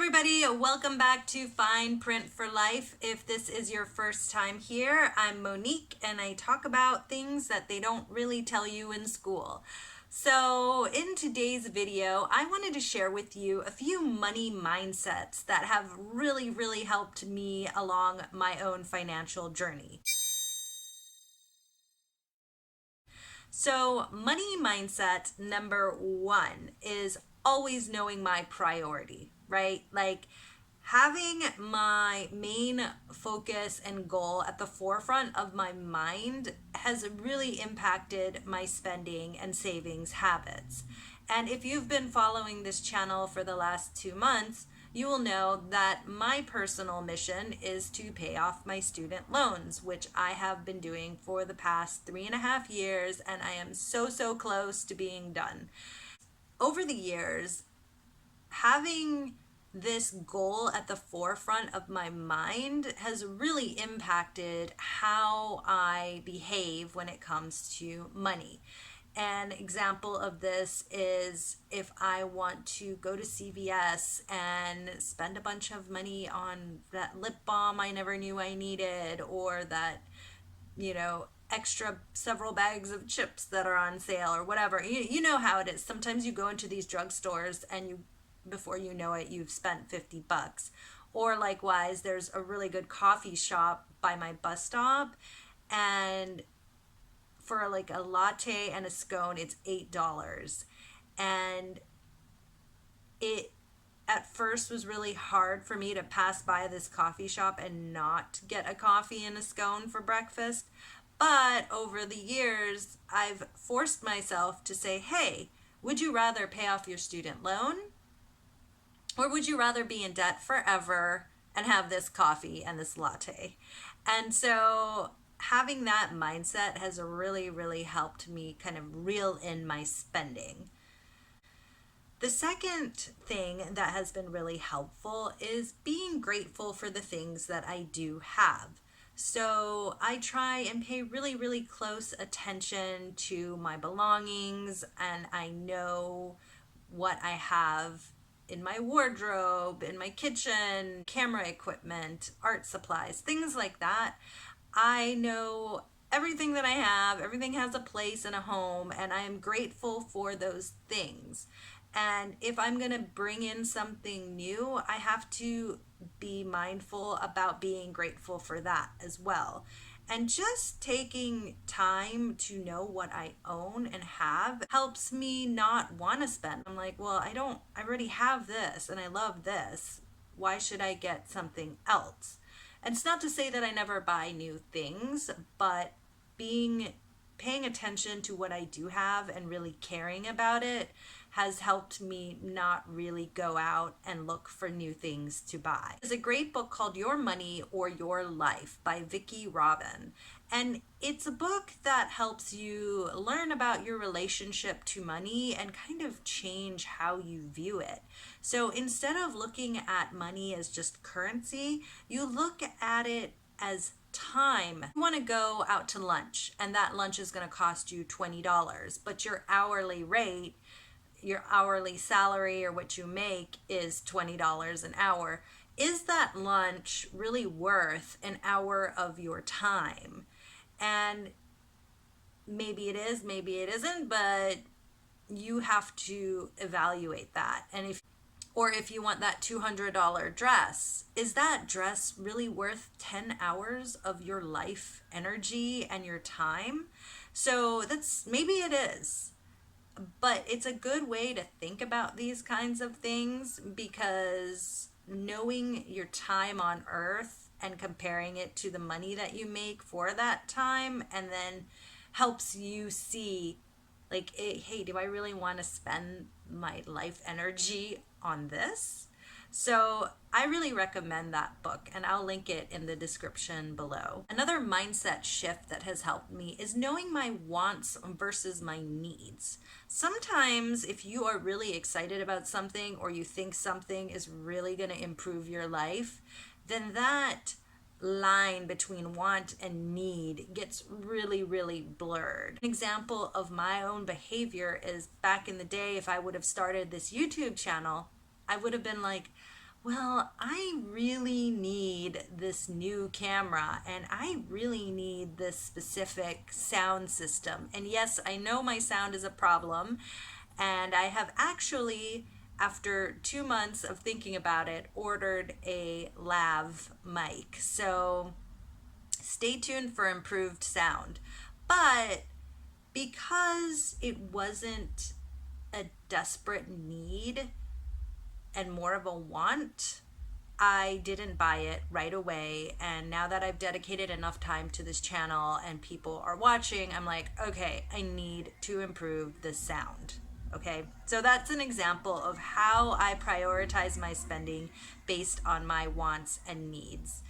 everybody, welcome back to Fine Print for Life. If this is your first time here, I'm Monique and I talk about things that they don't really tell you in school. So in today's video, I wanted to share with you a few money mindsets that have really helped me along my own financial journey. So money mindset number one is always knowing my priority, right? Like having my main focus and goal at the forefront of my mind has really impacted my spending and savings habits. And if you've been following this channel for the last 2 months, you will know that my personal mission is to pay off my student loans, which I have been doing for the past 3.5 years, and I am so close to being done. Over the years, having this goal at the forefront of my mind has really impacted how I behave when it comes to money. An example of this is if I want to go to CVS and spend a bunch of money on that lip balm I never knew I needed, or that, extra several bags of chips that are on sale or whatever. You know how it is. Sometimes you go into these drugstores and before you know it, you've spent 50 bucks. Or likewise, there's a really good coffee shop by my bus stop, and for like a latte and a scone, it's $8. And it at first was really hard for me to pass by this coffee shop and not get a coffee and a scone for breakfast. But over the years, I've forced myself to say, hey, would you rather pay off your student loan? Or would you rather be in debt forever and have this coffee and this latte? And so having that mindset has really helped me kind of reel in my spending. The second thing that has been really helpful is being grateful for the things that I do have. So I try and pay really close attention to my belongings, and I know what I have in my wardrobe, in my kitchen, camera equipment, art supplies, things like that. I know everything that I have, everything has a place and a home, and I am grateful for those things. And if I'm going to bring in something new, I have to be mindful about being grateful for that as well. And just taking time to know what I own and have helps me not want to spend. I'm like, well, I already have this and I love this. Why should I get something else? And it's not to say that I never buy new things, but paying attention to what I do have and really caring about it has helped me not really go out and look for new things to buy. There's a great book called Your Money or Your Life by Vicki Robin. And it's a book that helps you learn about your relationship to money and kind of change how you view it. So instead of looking at money as just currency, you look at it as time. You want to go out to lunch and that lunch is going to cost you $20, but your hourly rate, your hourly salary or what you make is $20 an hour. Is that lunch really worth an hour of your time? And maybe it is, maybe it isn't, but you have to evaluate that. And if you want that $200 dress, is that dress really worth 10 hours of your life energy and your time? So maybe it is. But it's a good way to think about these kinds of things, because knowing your time on earth and comparing it to the money that you make for that time, and then helps you see, like, hey, do I really want to spend my life energy on this? So I really recommend that book, and I'll link it in the description below. Another mindset shift that has helped me is knowing my wants versus my needs. Sometimes if you are really excited about something, or you think something is really going to improve your life, then that line between want and need gets really blurred. An example of my own behavior is back in the day, if I would have started this YouTube channel, I would have been like, well, I really need this new camera and I really need this specific sound system. And yes, I know my sound is a problem. And I have actually, after 2 months of thinking about it, ordered a lav mic. So stay tuned for improved sound. But because it wasn't a desperate need and more of a want, I didn't buy it right away. And now that I've dedicated enough time to this channel and people are watching, I'm like, okay, I need to improve the sound. Okay, so that's an example of how I prioritize my spending based on my wants and needs.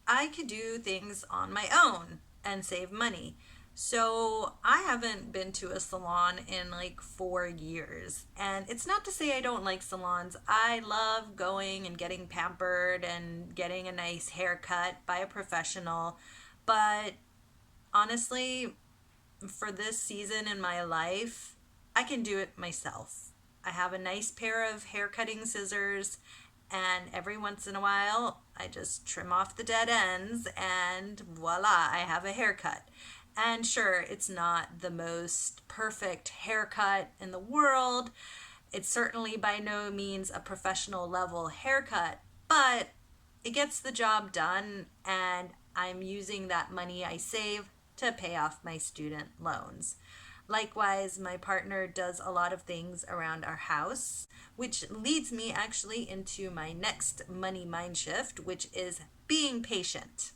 I could do things on my own and save money. So I haven't been to a salon in like 4 years. And it's not to say I don't like salons. I love going and getting pampered and getting a nice haircut by a professional. But honestly, for this season in my life, I can do it myself. I have a nice pair of hair cutting scissors, and every once in a while, I just trim off the dead ends, and voila, I have a haircut. And sure, it's not the most perfect haircut in the world. It's certainly by no means a professional level haircut, but it gets the job done, and I'm using that money I save to pay off my student loans. Likewise, my partner does a lot of things around our house, which leads me actually into my next money mind shift, which is being patient,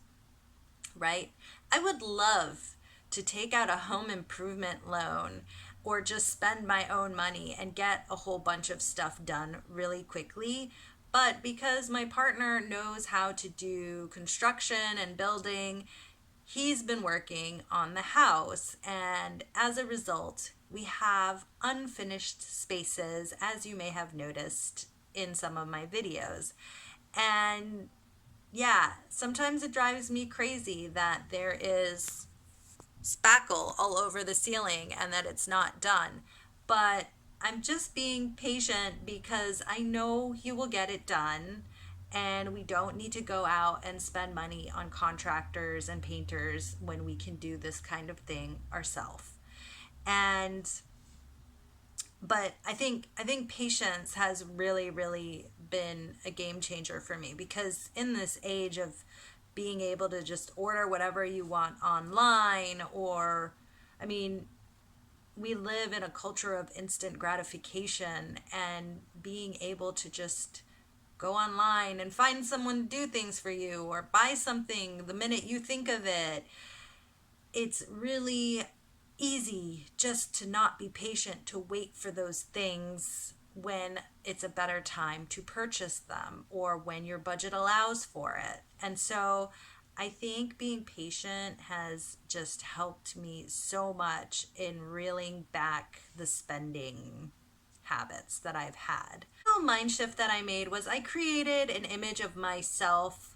right? I would love to take out a home improvement loan or just spend my own money and get a whole bunch of stuff done really quickly. But because my partner knows how to do construction and building, he's been working on the house. And as a result, we have unfinished spaces, as you may have noticed in some of my videos. And yeah, sometimes it drives me crazy that there is spackle all over the ceiling and that it's not done. But I'm just being patient because I know he will get it done, and we don't need to go out and spend money on contractors and painters when we can do this kind of thing ourselves. And but I think patience has really been a game changer for me, because in this age of being able to just order whatever you want online, or I mean, we live in a culture of instant gratification, and being able to just go online and find someone to do things for you or buy something the minute you think of it, it's really easy just to not be patient, to wait for those things when it's a better time to purchase them or when your budget allows for it. And so I think being patient has just helped me so much in reeling back the spending habits that I've had. The mind shift that I made was I created an image of myself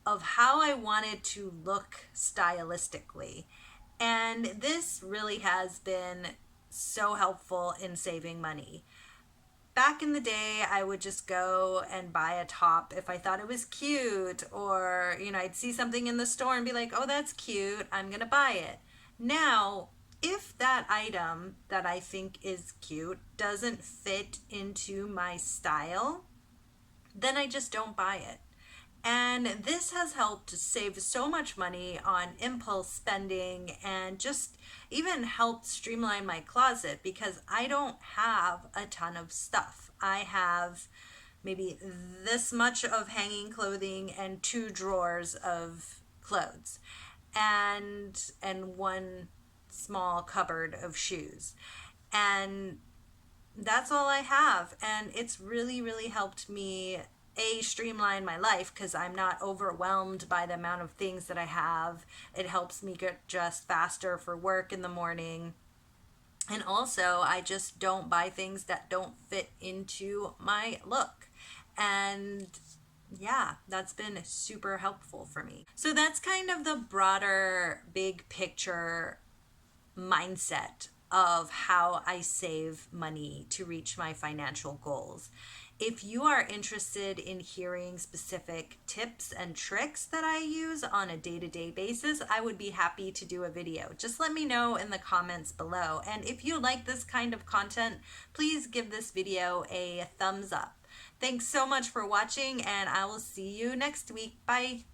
of how I wanted to look stylistically. And this really has been so helpful in saving money. Back in the day, I would just go and buy a top if I thought it was cute, or, I'd see something in the store and be like, oh, that's cute, I'm going to buy it. Now, if that item that I think is cute doesn't fit into my style, then I just don't buy it. And this has helped to save so much money on impulse spending, and just even helped streamline my closet, because I don't have a ton of stuff. I have maybe this much of hanging clothing and 2 drawers of clothes, and one small cupboard of shoes. And that's all I have. And it's really helped me streamline my life, because I'm not overwhelmed by the amount of things that I have. It helps me get dressed faster for work in the morning. And also, I just don't buy things that don't fit into my look. And yeah, that's been super helpful for me. So that's kind of the broader, big picture mindset of how I save money to reach my financial goals. If you are interested in hearing specific tips and tricks that I use on a day-to-day basis, I would be happy to do a video. Just let me know in the comments below. And if you like this kind of content, please give this video a thumbs up. Thanks so much for watching, and I will see you next week. Bye.